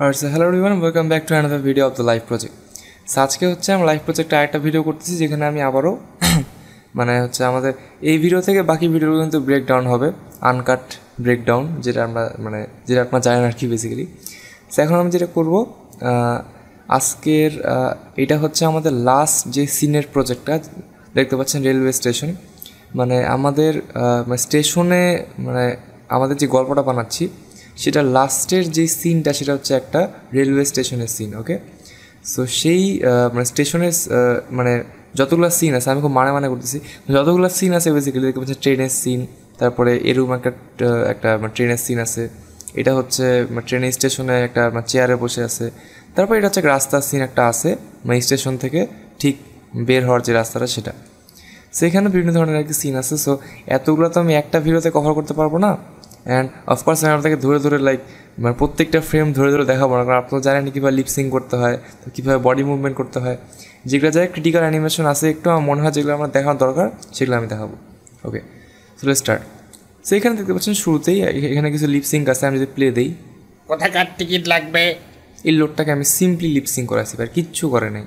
Alright, so hello everyone, welcome back to another video of the live project. So আজকে হচ্ছে আমরা live প্রজেক্টে আরেকটা ভিডিও করতেছি যেখানে আমি আবারও মানে হচ্ছে আমাদের এই ভিডিও থেকে বাকি ভিডিওগুলো কিন্তু ব্রেকডাউন হবে, আনকাট ব্রেকডাউন, যেটা আমরা যেটা আপনারা জানেন আর কি বেসিক্যালি। সো এখন আমি যেটা করব আজকের এটা হচ্ছে আমাদের লাস্ট যে সিনের প্রজেক্টটা দেখতে পাচ্ছেন, রেলওয়ে স্টেশন। মানে আমাদের স্টেশনে আমাদের যে গল্পটা বানাচ্ছি সেটা লাস্টের যে সিনটা সেটা হচ্ছে একটা রেলওয়ে স্টেশনের সিন। ওকে, সো সেই স্টেশনের যতগুলো সিন আছে, আমি খুব মানে করতেছি, যতগুলো সিন আছে বেসিক্যালি দেখতে পাচ্ছি ট্রেনের সিন, তারপরে এরকম একটা ট্রেনের সিন আছে, এটা হচ্ছে ট্রেনের স্টেশনে একটা চেয়ারে বসে আছে, তারপর এটা হচ্ছে রাস্তার সিন একটা আছে, স্টেশন থেকে ঠিক বের হওয়ার যে রাস্তাটা সেটা। সেখানে বিভিন্ন ধরনের আর কি সিন আছে। সো এতগুলো তো আমি একটা ভিডিওতে কভার করতে পারবো না, অ্যান্ড অফকোর্স আমি আপনাকে ধরে প্রত্যেকটা ফ্রেম ধরে দেখাবো না, কারণ আপনারা জানেন কীভাবে লিপসিং করতে হয়, তো কীভাবে বডি মুভমেন্ট করতে হয়, যেগুলো যায় ক্রিটিক্যাল অ্যানিমেশন আছে একটু, আমার মনে হয় যেগুলো আমার দেখানো দরকার সেগুলো আমি দেখাবো। ওকে, সো লেটস স্টার্ট। সো এখানে দেখতে পাচ্ছেন শুরুতেই এখানে কিছু লিপসিং আছে। আমি যদি প্লে দিই, কোথাকার টিকিট লাগবে, এই লোডটাকে আমি সিম্পলি লিপসিং করাইছি, আর কিচ্ছু করে নাই,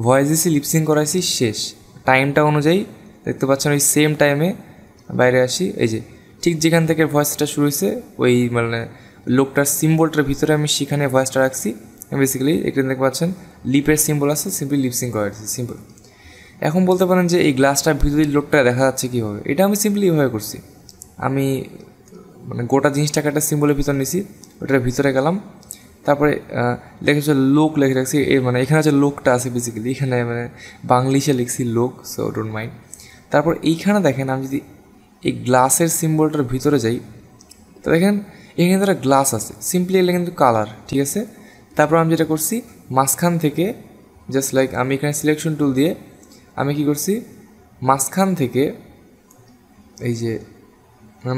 ভয়েস দিয়েছি, লিপসিং করাইছি, শেষ। টাইমটা অনুযায়ী দেখতে পাচ্ছেন ওই সেম টাইমে বাইরে আসি, এই যে ঠিক যেখান থেকে ভয়েসটা শুরু হয়েছে ওই লোকটার সিম্বলটার ভিতরে আমি সেখানে ভয়েসটা রাখছি। বেসিক্যালি এখানে দেখতে পাচ্ছেন লিপের সিম্বল আছে, সিম্পলি লিপসিং করা যাচ্ছে, সিম্পল। এখন বলতে পারেন যে এই গ্লাসটার ভিতরে লোকটা দেখা যাচ্ছে কীভাবে, এটা আমি সিম্পলি এভাবে করছি। আমি গোটা জিনিসটাকে একটা সিম্বলের ভিতরে নিছি, ওটার ভিতরে গেলাম, তারপরে লেখা হচ্ছে লোক লিখে রাখছি, এখানে হচ্ছে লোকটা আছে বেসিক্যালি, এখানে বাংলিশে লিখছি লোক, সো ডোন্ট মাইন্ড। তারপর এইখানে দেখেন আমি যদি এই গ্লাসের সিম্বলটার ভিতরে যাই, তো দেখেন এখানে একটা গ্লাস আছে, সিম্পলি এলে কিন্তু কালার, ঠিক আছে। তারপর আমি যেটা করছি মাঝখান থেকে জাস্ট আমি এখানে সিলেকশন টুল দিয়ে আমি কি করছি, মাঝখান থেকে এই যে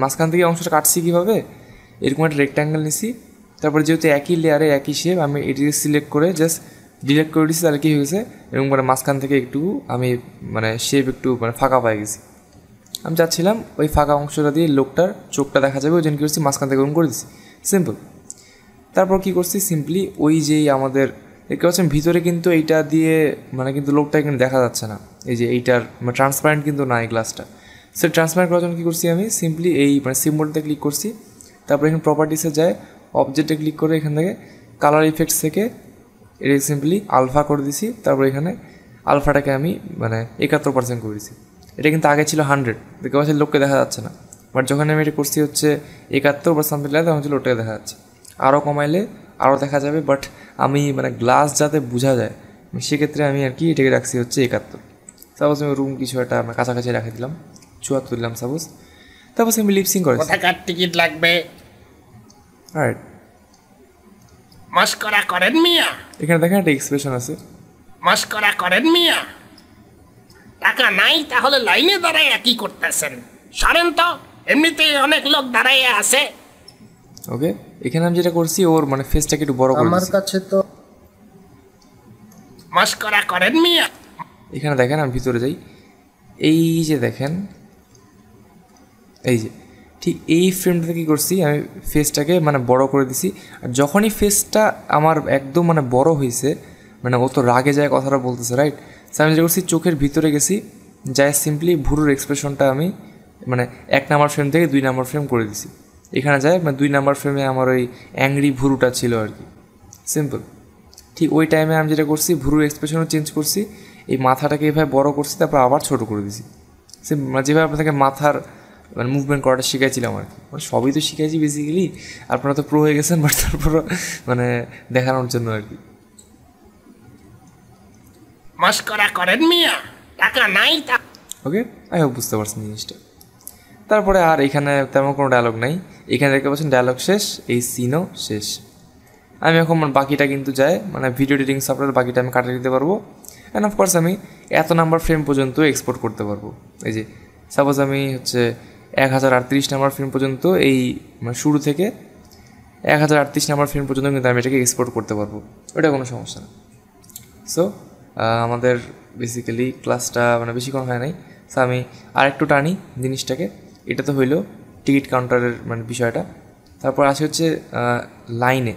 মাঝখান থেকে অংশটা কাটছি কীভাবে, এরকম একটা রেক্ট্যাঙ্গেল নিছি, তারপরে যেহেতু একই লেয়ারে একই শেপ আমি এটিকে সিলেক্ট করে জাস্ট ডিলেট করে দিচ্ছি, তাহলে কী হয়েছে এরকম মাঝখান থেকে একটু আমি শেপ একটু ফাঁকা পাই গেছি। আমি চাচ্ছিলাম ওই ফাঁকা অংশটা দিয়ে লোকটার চোখটা দেখা যাবে, ওই জন্য কী করছি মাঝখান থেকে ওরকম করে দিচ্ছি, সিম্পল। তারপর কী করছি সিম্পলি ওই যেই আমাদের দেখতে পাচ্ছেন ভিতরে কিন্তু এইটা দিয়ে কিন্তু লোকটা এখানে দেখা যাচ্ছে না, এই যে এইটার ট্রান্সপারেন্ট কিন্তু না এই গ্লাসটা। সে ট্রান্সপারেন্ট করার জন্য কী করছি আমি সিম্পলি এই সিম্বলটা ক্লিক করছি, তারপর এখানে প্রপার্টিসে যায়, অবজেক্টে ক্লিক করে এখান থেকে কালার ইফেক্টস থেকে এটা সিম্পলি আলফা করে দিছি, তারপর এখানে আলফাটাকে আমি 71% করে দিছি। এটা কিন্তু আগে ছিল 100, দেখতে পাচ্ছি লোককে দেখা যাচ্ছে না, বাট যখন আমি এটা করছি হচ্ছে 71 বা সামথিং লাগে, তখন হচ্ছে লোকটাকে দেখা যাচ্ছে। আরও কমাইলে আরও দেখা যাবে, বাট আমি গ্লাস যাতে বোঝা যায় সেক্ষেত্রে আমি আর কি এটাকে রাখছি হচ্ছে 71। সাপোজ আমি রুম কিছু একটা কাছাকাছি রেখে দিলাম, 74 দিলাম সাপোজ, তারপর আমি লিপসিং করেছি। কোথাকার টিকিট লাগবে, রাইট, মস্করা করেন মিয়া, এখানে দেখেন একটা এক্সপ্রেশন আছে, মস্করা করেন মিয়া, টাকা নাই তাহলে লাইনে দাঁড়ায় কি করতেছেন, সরেন তো, এমনিতেই অনেক লোক দাঁড়ায় আছে। ওকে, এখানে আমি যেটা করছি ওর ফেসটাকে একটু বড় করে আমার কাছে তো মস্করা করেন মিয়া। এখানে দেখেন আমি ভিতরে যাই, এই যে দেখেন এই যে ঠিক এই ফ্রেমটাতে কী করছি আমি ফেসটাকে বড় করে দিছি। আর যখনই ফেসটা আমার একদম বড় হয়েছে, ও তো রাগে যায় কথাটা বলতেছে, রাইট। সো আমি যেটা করছি চোখের ভিতরে গেছি, যাই সিম্পলি ভুরুর এক্সপ্রেশনটা আমি 1 নাম্বার ফ্রেম থেকে 2 নাম্বার ফ্রেম করে দিছি। এখানে যায় 2 নাম্বার ফ্রেমে আমার ওই অ্যাংরি ভুরুটা ছিল আর কি, সিম্পল। ঠিক ওই টাইমে আমি যেটা করছি ভুরুর এক্সপ্রেশনও চেঞ্জ করছি, এই মাথাটাকে এভাবে বড় করছি, তারপর আবার ছোটো করে দিছি, যেভাবে আপনাকে মাথার মুভমেন্ট করাটা শিখাইছিলাম আর কি। সবই তো শিখাইছি বেসিক্যালি, আপনারা তো প্রো হয়ে গেছেন, বাট তারপরও দেখানোর জন্য আর কি। মস্করা করেন মিয়া, টাকা নাই তা। ওকে, আই হোপ বুঝতে পারছেন জিনিসটা। তারপরে আর এখানে তেমন কোনো ডায়লগ নাই, এখানে দেখতে পাচ্ছেন ডায়লগ শেষ, এই সিনও শেষ। আমি এখন বাকিটা কিন্তু যায় ভিডিও এডিটিং সফটওয়্যার বাকিটা আমি কাটিয়ে দিতে পারবো, অ্যান্ড অফকোর্স আমি এত নাম্বার ফ্রেম পর্যন্ত এক্সপোর্ট করতে পারবো। এই যে সাপোজ আমি হচ্ছে 1038 নাম্বার ফ্রেম পর্যন্ত, এই শুরু থেকে 1038 নাম্বার ফ্রেম পর্যন্ত কিন্তু আমি এটাকে এক্সপোর্ট করতে পারবো, ওটা কোনো সমস্যা না। সো আমাদের বেসিক্যালি ক্লাসটা বেশিক্ষণ হয় নাই, সো আমি আরেকটু টানি জিনিসটাকে। এটা তো হইলো টিকিট কাউন্টারের বিষয়টা। তারপর আসে হচ্ছে লাইনে।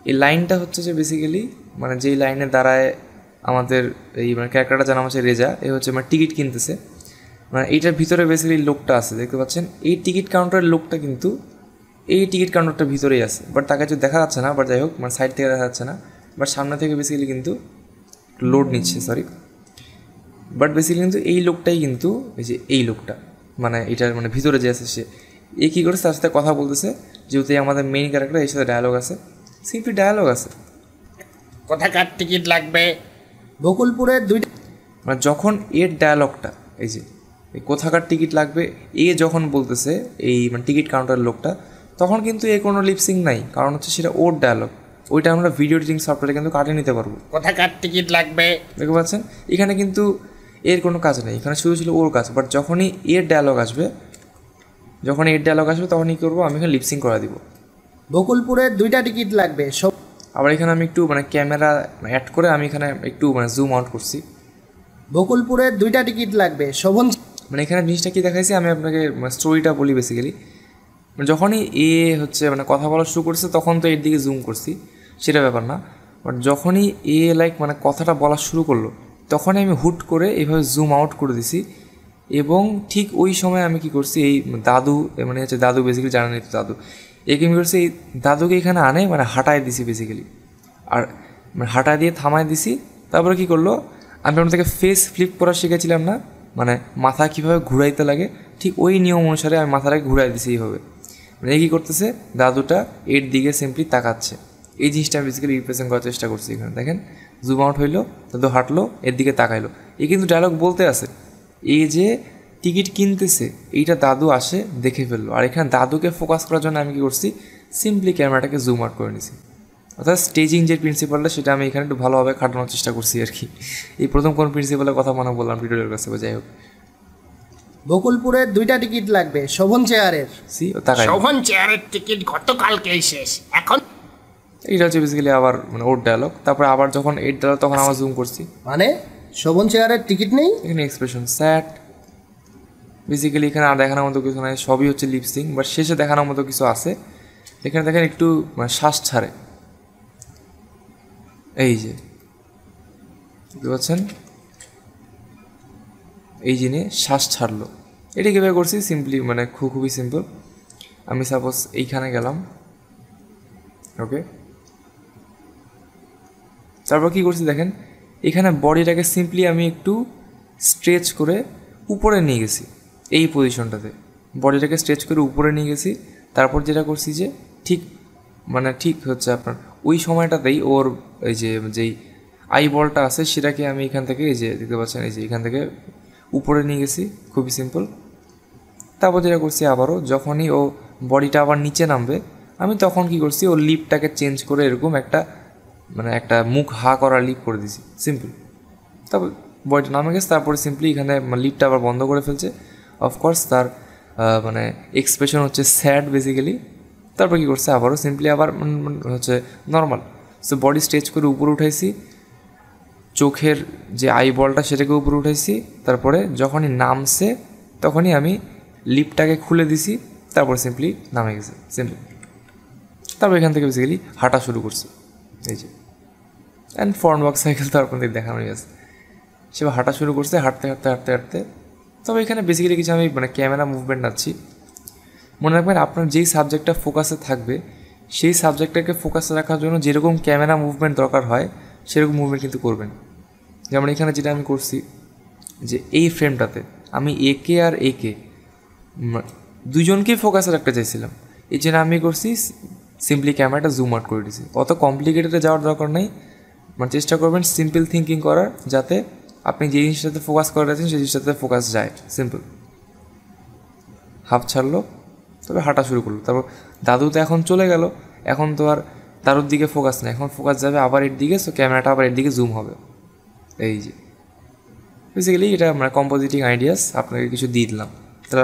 এই লাইনটা হচ্ছে যে বেসিক্যালি মানে যেই লাইনে দাঁড়ায় আমাদের এই মানে ক্যারেক্টারটা জানা হচ্ছে রেজা, এ হচ্ছে মানে টিকিট কিনতেছে, মানে এইটার ভিতরে বেসিক্যালি লোকটা আছে দেখতে পাচ্ছেন। এই টিকিট কাউন্টারের লোকটা কিন্তু এই টিকিট কাউন্টারটার ভিতরেই আছে, বাট তাকে কিছু দেখা যাচ্ছে না, বাট যাই হোক মানে সাইড থেকে দেখা যাচ্ছে না, বাট সামনে থেকে বেসিক্যালি কিন্তু লোড নিচ্ছে, সরি। বাট বেসিক্যালি কিন্তু এই লোকটাই কিন্তু এই যে এই লোকটা মানে এটার মানে ভিতরে যে আছে সে এ কী করেছে তার সাথে কথা বলতেছে, যেহেতু আমাদের মেইন ক্যারেক্টার এর সাথে ডায়ালগ আছে, সিম্পলি ডায়ালগ আছে। কোথাকার টিকিট লাগবে? বকুলপুরের 2টা। মানে যখন এর ডায়ালগটা এই যে এই কোথাকার টিকিট লাগবে এ যখন বলতেছে এই মানে টিকিট কাউন্টার লোকটা, তখন কিন্তু এ কোনো লিপসিং নাই, কারণ হচ্ছে সেটা ওর ডায়ালগ, ওইটা আমরা ভিডিও এডিটিং সফটওয়্যারে কিন্তু কাটিয়ে নিতে পারবো। কোথাকার টিকিট লাগবে? দেখতে পাচ্ছেন এখানে কিন্তু এর কোনো কাজ নেই, এখানে শুধু ছিল ওর কাজ, বাট যখনই এর ডায়ালগ আসবে তখনই করবো আমি এখানে লিপসিং করা দিব। বকুলপুরের 2টা টিকিট লাগবে। আবার এখানে আমি একটু মানে ক্যামেরা অ্যাড করে আমি এখানে একটু মানে জুম আউট করছি। বকুলপুরের 2টা টিকিট লাগবে। শোভন মানে এখানে জিনিসটা কি দেখাইছি আমি আপনাকে স্টোরিটা বলি বেসিক্যালি। যখনই এ হচ্ছে মানে কথা বলা শুরু করছে তখন তো এর দিকে জুম করছি, সেটা ব্যাপার না, বাট যখনই এ লাইক মানে কথাটা বলা শুরু করলো তখনই আমি হুট করে এইভাবে জুম আউট করে দিছি, এবং ঠিক ওই সময় আমি কি করছি এই দাদু মানে হচ্ছে দাদু বেসিক্যালি জানেনি তো দাদু, একে আমি করছি এই দাদুকে এখানে আনে মানে হাঁটায় দিছি বেসিক্যালি, আর মানে হাঁটায় দিয়ে থামায় দিছি। তারপরে কী করলো আমি আপনার থেকে ফেস ফ্লিপ করা শিখেছিলাম না, মানে মাথা কীভাবে ঘুরাইতে লাগে, ঠিক ওই নিয়ম অনুসারে আমি মাথাটাকে ঘুরাই দিছি এইভাবে। মানে কী করতেছে দাদুটা এর দিকে সিম্পলি তাকাচ্ছে, এই জিনিসটা আমি বেসিক্যালি রিপ্রেজেন্ট করার চেষ্টা করছি। এখানে দেখেন জুম আউট হইলো, দাদু হাঁটলো এর দিকে তাকাইলো, এ কিন্তু ডায়লগ বলতে আছে, এই যে টিকিট কিনতেছে এইটা দাদু আসে দেখে ফেললো, আর এখানে দাদুকে ফোকাস করার জন্য আমি কী করছি সিম্পলি ক্যামেরাটাকে জুম আউট করে নিছি। অর্থাৎ স্টেজিং যে প্রিন্সিপালটা সেটা আমি এখানে একটু ভালোভাবে খাটানোর চেষ্টা করছি আর কি। এই প্রথম কোন প্রিন্সিপালের কথা মনে বললাম ভিডিওর কাছে, যাই হোক। বকুলপুরের 2টা টিকিট লাগবে। শোভন চেয়ারের শোভন চেয়ারের টিকিট গতকালকেই শেষ, এখন এইটা হচ্ছে বেসিক্যালি আবার মানে ওর ডায়লগ। তারপরে আবার যখন এর ডায়লগ তখন আবার জুম করছি, মানে শোভন চেয়ারের টিকিট নেই, এখানে এক্সপ্রেশন স্যাট বেসিক্যালি এখানে আর দেখানোর মতো কিছু নাই, সবই হচ্ছে লিপসিং, বাট শেষে দেখানোর মতো কিছু আছে। এখানে দেখেন একটু মানে শ্বাস ছাড়ে, এই যে বুঝতে পারছেন এই জিনিস শ্বাস ছাড়লো, এটা কীভাবে করছি সিম্পলি মানে খুবই সিম্পল। আমি সাপোজ এইখানে গেলাম, ওকে, তারপর কী করছি দেখেন এখানে বডিটাকে সিম্পলি আমি একটু স্ট্রেচ করে উপরে নিয়ে গেছি, এই পজিশনটাতে বডিটাকে স্ট্রেচ করে উপরে নিয়ে গেছি। তারপর যেটা করছি যে ঠিক হচ্ছে আপনার ওই সময়টাতেই ওর এই যে যেই আই বলটা আছে সেটাকে আমি এখান থেকে এই যে দেখতে পাচ্ছেন এই যে এখান থেকে উপরে নিয়ে গেছি, খুবই সিম্পল। তারপর যেটা করছি আবারও যখনই ও বডিটা আবার নিচে নামবে আমি তখন কি করছি ওর লিপটাকে চেঞ্জ করে এরকম একটা মুখ হা করা লিপ করে দিছি, সিম্পল। তারপর বডিটা নামে গেছে, তারপরে সিম্পলি এখানে লিপটা আবার বন্ধ করে ফেলছে। অফকোর্স তার মানে এক্সপ্রেশন হচ্ছে স্যাড বেসিক্যালি। তারপর কী করছে আবারও সিম্পলি আবার হচ্ছে নর্মাল, সো বডি স্ট্রেচ করে উপরে উঠাইছি, চোখের যে আই বলটা সেটাকে উপরে উঠাইছি। তারপরে যখনই নামছে তখনই আমি লিপটাকে খুলে দিছি, তারপর সিম্পলি নামে গেছে, সিম্পল। তারপর এখান থেকে বেসিক্যালি হাঁটা শুরু করছি, এই যে অ্যান্ড ফ্রন্ট ওয়াক সাইকেল তো আপনাদের দেখানোই আছে। সে হাঁটা শুরু করছে, হাঁটতে হাঁটতে হাঁটতে হাঁটতে। তবে এখানে বেসিক্যালি কিছু আমি মানে ক্যামেরা মুভমেন্ট আছি। মনে রাখবেন আপনার যেই সাবজেক্টটা ফোকাসে থাকবে সেই সাবজেক্টটাকে ফোকাসে রাখার জন্য যেরকম ক্যামেরা মুভমেন্ট দরকার হয় সেরকম মুভমেন্ট কিন্তু করবেন। যেমন এখানে যেটা আমি করছি যে এই ফ্রেমটাতে আমি একে আর একে দুজনকেই ফোকাসে রাখতে চাইছিলাম, এই জন্য আমি করছি সিম্পলি ক্যামেরাটা জুম আউট করে দিয়েছি। অত কমপ্লিকেটেডে যাওয়ার দরকার নেই, মানে চেষ্টা করবেন সিম্পল থিঙ্কিং করার, যাতে আপনি যে জিনিসটাতে ফোকাস করে রাখছেন সেই জিনিসটাতে ফোকাস যায়, সিম্পল। হাফ ছাড়লো, তবে হাঁটা শুরু করলো। তারপর দাদু তো এখন চলে গেল, এখন তো আর দাদুর দিকে ফোকাস নেই, এখন ফোকাস যাবে আবার এর দিকে, সো ক্যামেরাটা আবার এর দিকে জুম হবে। এই যে বেসিক্যালি এটা মানে কম্পোজিটিং আইডিয়াস আপনাকে কিছু দিয়ে দিলাম, তাহলে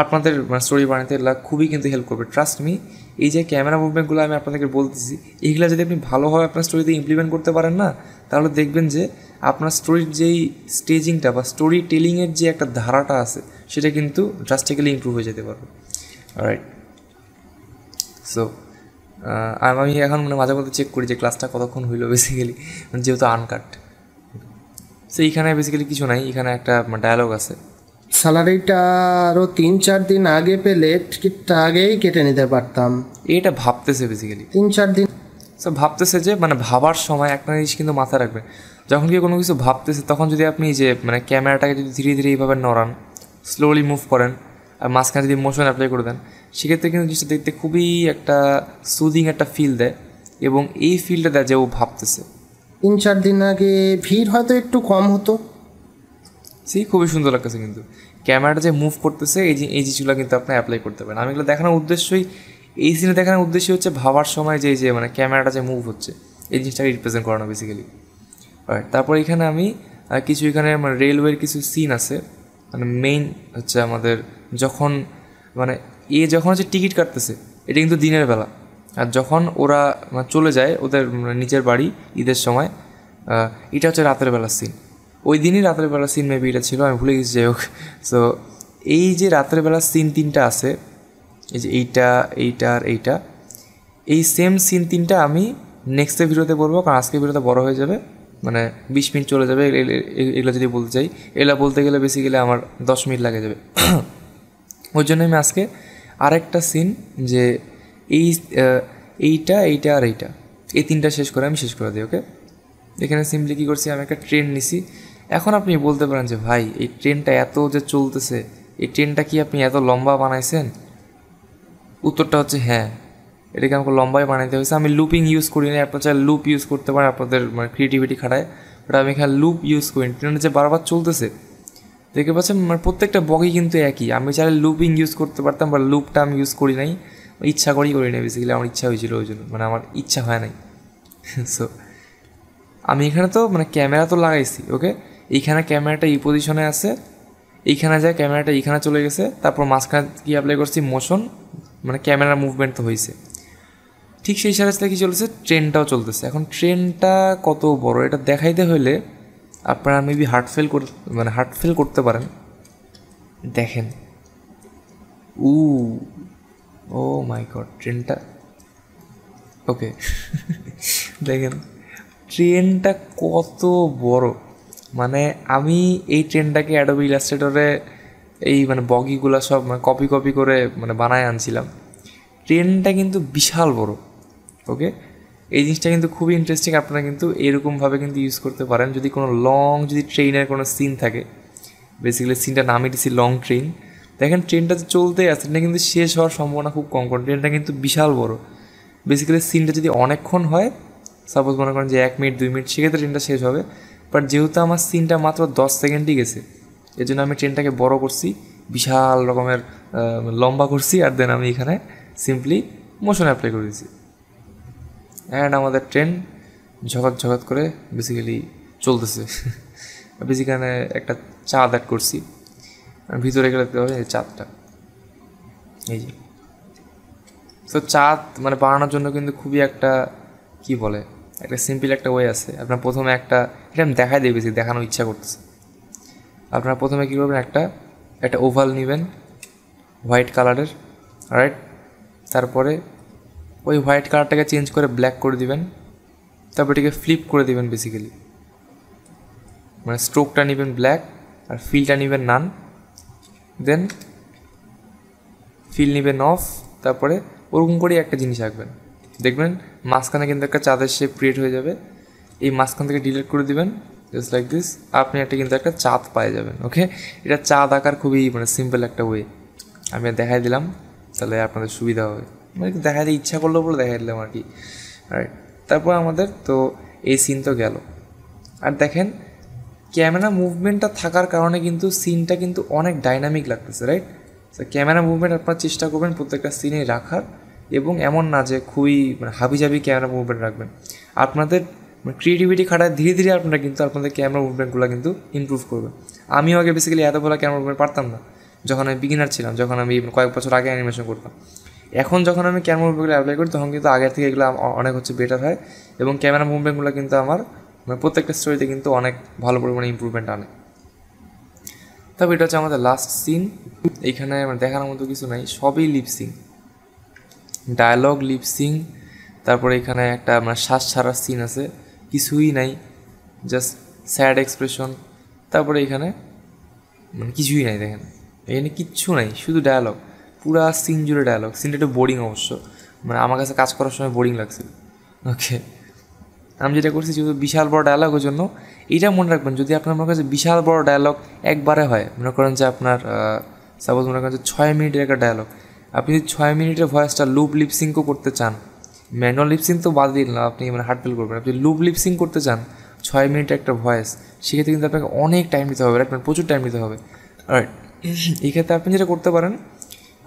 আপনাদের স্টোরি বানাতে খুবই কিন্তু হেল্প করবে, ট্রাস্ট মি। এই যে ক্যামেরা মুভমেন্টগুলো আমি আপনাদেরকে বলতেছি, এইগুলো যদি আপনি ভালোভাবে আপনার স্টোরিতে ইমপ্লিমেন্ট করতে পারেন না, তাহলে দেখবেন যে আপনার স্টোরির যেই স্টেজিংটা বা স্টোরি টেলিংয়ের যে একটা ধারাটা আছে সেটা কিন্তু ড্রাস্টিক্যালি ইমপ্রুভ হয়ে যেতে পারবে। রাইট, সো আমি এখন মানে মাঝে মধ্যে চেক করি যে ক্লাসটা কতক্ষণ হইলো বেসিক্যালি, যেহেতু আনকাট। সো এইখানে বেসিক্যালি কিছু নাই, এখানে একটা ডায়ালগ আছে। স্যালারিটা আরও 3-4 দিন আগে পেলে টিকিটটা আগেই কেটে নিতে পারতাম। এটা ভাবতেছে বেসিক্যালি 3-4 দিন। সো ভাবতেছে যে মানে ভাবার সময় একটা জিনিস কিন্তু মাথায় রাখবে, যখন কি কোনো কিছু ভাবতেছে তখন যদি আপনি যে মানে ক্যামেরাটাকে যদি ধীরে ধীরে এইভাবে নড়ান, স্লোলি মুভ করেন, আর মাঝখানে যদি মোশন অ্যাপ্লাই করে দেন, সেক্ষেত্রে কিন্তু জিনিসটা দেখতে খুবই একটা সুদিং একটা ফিল দেয়, এবং এই ফিলটা দেয় যে ও ভাবতেছে। 3-4 দিন আগে ভিড় হয়তো একটু কম হতো। সেই খুবই সুন্দর লাগতেছে, কিন্তু ক্যামেরাটা যে মুভ করতেছে এই জিনিসগুলো কিন্তু আপনি অ্যাপ্লাই করতে পারেন। আমি এগুলো দেখানোর উদ্দেশ্যই, এই সিনে দেখানোর উদ্দেশ্যই হচ্ছে ভাবার সময় যে মানে ক্যামেরাটা যে মুভ হচ্ছে এই জিনিসটাকে রিপ্রেজেন্ট করানো বেসিক্যালি। রাইট, তারপর এখানে আমি কিছু এখানে মানে রেলওয়ের কিছু সিন আছে, মানে মেইন হচ্ছে আমাদের যখন মানে যখন হচ্ছে টিকিট কাটতেছে এটা কিন্তু দিনের বেলা, আর যখন ওরা চলে যায় ওদের নিজের বাড়ি ঈদের সময়, এটা হচ্ছে রাতের বেলার সিন। ওই দিনই রাতের বেলার সিন মেবি এটা ছিল, আমি ভুলে গেছি, যাই হোক। সো এই যে রাতের বেলার সিন 3টা আছে, এই যে এইটা আর এইটা, এই সেম সিন 3টা আমি নেক্সটের ভিডিওতে বলবো, কারণ আজকের ভিডিওতে বড় হয়ে যাবে, মানে 20 মিনিট চলে যাবে এগুলো যদি বলতে চাই। এগুলো বলতে গেলে বেসিক্যালি আমার 10 মিনিট লাগে যাবে। ওই জন্য আমি আজকে আরেকটা সিন যে এইটা আর এইটা, এই 3টা শেষ করে আমি শেষ করে দিই। ওকে, এখানে সিম্পলি কী করছি, আমি একটা ট্রেন নিছি। এখন আপনি বলতে পারেন যে ভাই এই ট্রেনটা এত যে চলতেছে, এই ট্রেনটা কি আপনি এত লম্বা বানাইছেন? উত্তরটা হচ্ছে হ্যাঁ, এটাকে আমাকে লম্বাই বানাইতে হয়েছে। আমি লুপিং ইউজ করি না, আপনার চাই লুপ ইউজ করতে পারেন আপনাদের মানে ক্রিয়েটিভিটি খাটায়, বাট আমি এখানে লুপ ইউজ করি। ট্রেনটা যে বারবার চলতেছে দেখতে পাচ্ছেন, মানে প্রত্যেকটা বগি কিন্তু একই। আমি চাইলে লুপিং ইউজ করতে পারতাম, বাট লুপটা আমি ইউজ করি নাই, ইচ্ছা করি নাই বেসিক্যালি, আমার ইচ্ছা হয়েছিল ওই জন্য, মানে আমার ইচ্ছা হয় নাই। সো আমি এখানে তো মানে ক্যামেরা তো লাগাইছি। ওকে, এইখানে ক্যামেরাটা এই পজিশনে আছে, এইখানে যায় ক্যামেরাটা এইখানে চলে গেছে, তারপর মাঝখানে কি অ্যাপ্লাই করছি মোশন, মানে ক্যামেরার মুভমেন্ট তো হয়েছে। ঠিক সেই সাথে সাথে কী চলছে, ট্রেনটাও চলতেছে। এখন ট্রেনটা কত বড় এটা দেখাইতে হলে আপনারা মেবি হার্ট ফেল করতে পারেন। দেখেন, ও মাই গড, ট্রেনটা ওকে দেখেন ট্রেনটা কত বড়। মানে আমি এই ট্রেনটাকে অ্যাডোবি ইলাস্ট্রেটরে এই মানে বগিগুলো সব মানে কপি করে মানে বানায় আনছিলাম। ট্রেনটা কিন্তু বিশাল বড়। ওকে, এই জিনিসটা কিন্তু খুবই ইন্টারেস্টিং। আপনারা কিন্তু এরকমভাবে কিন্তু ইউজ করতে পারেন যদি কোনো যদি ট্রেনের কোনো সিন থাকে। বেসিক্যালি সিনটা নামই দিচ্ছি লং ট্রেন। দেখেন ট্রেনটা যে চলতে আছে, ট্রেনটা কিন্তু শেষ হওয়ার সম্ভাবনা খুব কম, কারণ ট্রেনটা কিন্তু বিশাল বড়। বেসিক্যালি সিনটা যদি অনেকক্ষণ হয়, সাপোজ মনে করেন যে 1 মিনিট 2 মিনিট, সেক্ষেত্রে ট্রেনটা শেষ হবে। বাট যেহেতু আমার সিনটা মাত্র 10 সেকেন্ডই গেছে, এর জন্য আমি ট্রেনটাকে বড় করছি, বিশাল রকমের লম্বা করছি, আর দেন আমি এখানে সিম্পলি মোশন অ্যাপ্লাই করে দিয়েছি। অ্যান্ড আমাদের ট্রেন ঝকাত করে বেসিক্যালি চলতেছে। বেসিক্যালি একটা চাঁদ অ্যাড করছি, ভিতরে গেলে দেখতে হবে এই চাঁদটা, এই যে। তো চাঁদ মানে বানানোর জন্য কিন্তু খুবই একটা কি বলে একটা সিম্পল একটা ওয়ে আছে। আপনার প্রথমে এটা আমি দেখাই দিই, বেশি দেখানোর ইচ্ছা করতেছে। আপনারা প্রথমে কী করবেন, একটা ওভাল নেবেন হোয়াইট কালারের, রাইট। তারপরে ওই হোয়াইট কালারটাকে চেঞ্জ করে ব্ল্যাক করে দিবেন, তারপর এটাকে ফ্লিপ করে দিবেন। বেসিক্যালি মানে স্ট্রোকটা নেবেন ব্ল্যাক আর ফিলটা নেবেন নান, দেন ফিল নেবেন অফ। তারপরে ওরকম করেই একটা জিনিস আঁকবেন, দেখবেন মাঝখানে কিন্তু একটা চাঁদের শেপ ক্রিয়েট হয়ে যাবে। এই মাঝখান থেকে ডিলিট করে দিবেন জাস্ট লাইক দিস, আপনি কিন্তু একটা চাঁদ পাই যাবেন। ওকে, এটা চাঁদ আঁকার খুবই মানে সিম্পল একটা ওয়ে, আমি দেখাই দিলাম, তাহলে আপনাদের সুবিধা হবে। মানে দেখাই দিয়ে ইচ্ছা করলো বলে দেখাই দিলাম আর কি, রাইট। তারপর আমাদের তো এই সিন তো গেল। আর দেখেন ক্যামেরা মুভমেন্টটা থাকার কারণে কিন্তু সিনটা কিন্তু অনেক ডাইনামিক লাগতেছে, রাইট। তো ক্যামেরা মুভমেন্ট আপনারা চেষ্টা করবেন প্রত্যেকটা সিনে রাখার, এবং এমন না যে খুবই মানে হাবিজাবি ক্যামেরা মুভমেন্ট রাখবেন। আপনাদের ক্রিয়েটিভিটি খাটায় ধীরে ধীরে আপনারা কিন্তু আপনাদের ক্যামেরা মুভমেন্টগুলো কিন্তু ইমপ্রুভ করবেন। আমিও আগে বেসিক্যালি এত ভালো ক্যামেরা মুভমেন্ট পারতাম না যখন আমি বিগিনার ছিলাম, যখন আমি কয়েক বছর আগে অ্যানিমেশন করতাম। এখন যখন আমি ক্যামেরা মুভমেন্টগুলো অ্যাপ্লাই করি, তখন কিন্তু আগের থেকে এগুলো অনেক বেটার হয়, এবং ক্যামেরা মুভমেন্টগুলো কিন্তু আমার মানে প্রত্যেকটা স্টোরিতে কিন্তু অনেক ভালো পরিমাণে ইমপ্রুভমেন্ট আনে। তবে এটা হচ্ছে আমাদের লাস্ট সিন। এইখানে দেখানোর মতো কিছু নাই, সবই লিপসিং, ডায়ালগ লিপসিং, তারপরে এখানে একটা মানে শ্বাস ছাড়ার সিন আছে, কিছুই নাই, জাস্ট স্যাড এক্সপ্রেশন। তারপরে এখানে মানে কিছুই নাই, দেখেন এখানে কিচ্ছু নাই, শুধু ডায়ালগ, পুরা সিন জুড়ে ডায়ালগ। সিনটা একটু বোরিং অবশ্য, মানে আমার কাছে কাজ করার সময় বোরিং লাগছিল। ওকে, আমি যেটা করছি যেহেতু বিশাল বড় ডায়ালগ, ওই জন্য এইটা মনে রাখবেন, যদি আপনার মনে কাছে বিশাল বড় ডায়ালগ একবারে হয়, মনে করেন যে আপনার সাপোজ মনে করেন যে 6 মিনিটের একটা ডায়ালগ, আপনি যদি 6 মিনিটের ভয়েসটা লুপ লিপসিংকও করতে চান, ম্যানুয়াল লিপসিং তো বাদ দিন না, আপনি মানে হার্ট ফেল করবেন, আপনি লুপ লিপসিং করতে চান 6 মিনিটের একটা ভয়েস, সেক্ষেত্রে কিন্তু আপনাকে অনেক টাইম দিতে হবে, আপনার প্রচুর টাইম দিতে হবে। রাইট, এই ক্ষেত্রে আপনি যেটা করতে পারেন,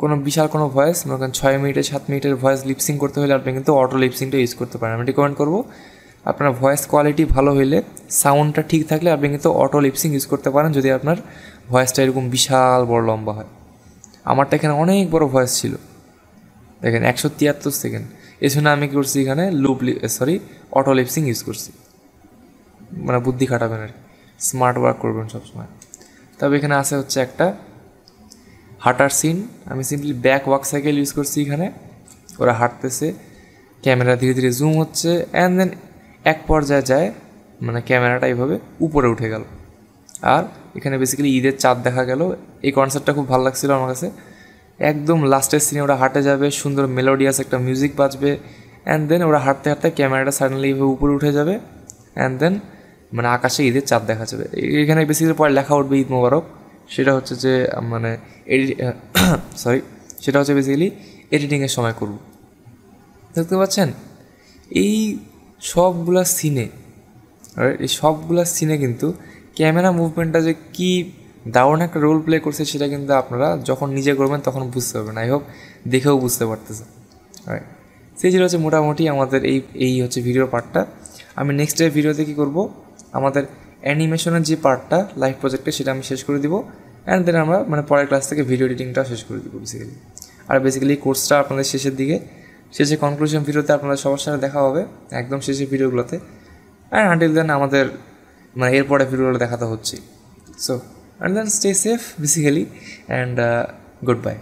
কোনো বিশাল কোনো ভয়েস মনে করেন 6 মিনিটের 7 মিনিটের ভয়েস লিপসিং করতে হলে আপনি কিন্তু অটো লিপসিংটা ইউজ করতে পারেন। আমি রিকমেন্ড করবো আপনার ভয়েস কোয়ালিটি ভালো হইলে, সাউন্ডটা ঠিক থাকলে আপনি কিন্তু অটো লিপসিং ইউজ করতে পারেন, যদি আপনার ভয়েসটা এরকম বিশাল বড় লম্বা হয়। আমারটা এখানে অনেক বড় ভয়েস ছিল, দেখেন 173 সেকেন্ড, এই জন্য আমি কী করছি এখানে অটো লিপসিং ইউজ করছি। মানে বুদ্ধি খাটাবেন আর কি, স্মার্ট ওয়ার্ক করবেন সবসময়। তবে এখানে আছে হচ্ছে একটা হাঁটার সিন, আমি simply back walk cycle use করছি এখানে, ওরা হাঁটতেছে, ক্যামেরা ধীরে ধীরে জুম হচ্ছে, অ্যান্ড দেন এক পর্যায়ে যায় মানে ক্যামেরাটা এইভাবে উপরে উঠে গেল। আর এখানে বেসিক্যালি ঈদের চাঁদ দেখা গেল, এই কনসেপ্টটা খুব ভালো লাগছিলো আমার কাছে। একদম লাস্টের সিনে ওরা হাঁটে যাবে, সুন্দর মেলোডিয়াস একটা মিউজিক বাজবে, অ্যান্ড দেন ওরা হাঁটতে হাঁটতে ক্যামেরাটা সাডেনলি এইভাবে উপরে উঠে যাবে, অ্যান্ড দেন মানে আকাশে ঈদের চাঁদ দেখা যাবে। এখানে বেসিক্যালি পরে লেখা উঠবে ঈদ মোবারক, সেটা হচ্ছে যে মানে সেটা হচ্ছে বেসিক্যালি এডিটিংয়ের সময় করব। দেখতে পাচ্ছেন এই সবগুলা সিনে কিন্তু ক্যামেরা মুভমেন্টটা যে কী দারুণ একটা রোল প্লে করছে, সেটা কিন্তু আপনারা যখন নিজে করবেন তখন বুঝতে পারবেন। আই হোপ দেখেও বুঝতে পারতেছে। রাইট, সেই ছিল হচ্ছে মোটামুটি আমাদের এই হচ্ছে ভিডিওর পার্টটা। আমি নেক্সট ডে ভিডিওতে কী করব, আমাদের অ্যানিমেশনের যে পার্টটা লাইভ প্রজেক্টে সেটা আমি শেষ করে দিব, অ্যান্ড দেন আমরা মানে পরের ক্লাস থেকে ভিডিও এডিটিংটা শেষ করে দিব বেসিক্যালি। আর বেসিক্যালি কোর্সটা আপনাদের শেষে কনক্লুশন ভিডিওতে আপনাদের সবার সাথে দেখা হবে, একদম শেষের ভিডিওগুলোতে। অ্যান্ড আনটিল দেন আমাদের মানে এরপরে ভিডিওগুলো দেখাতে হচ্ছে। So and then stay safe basically, and goodbye.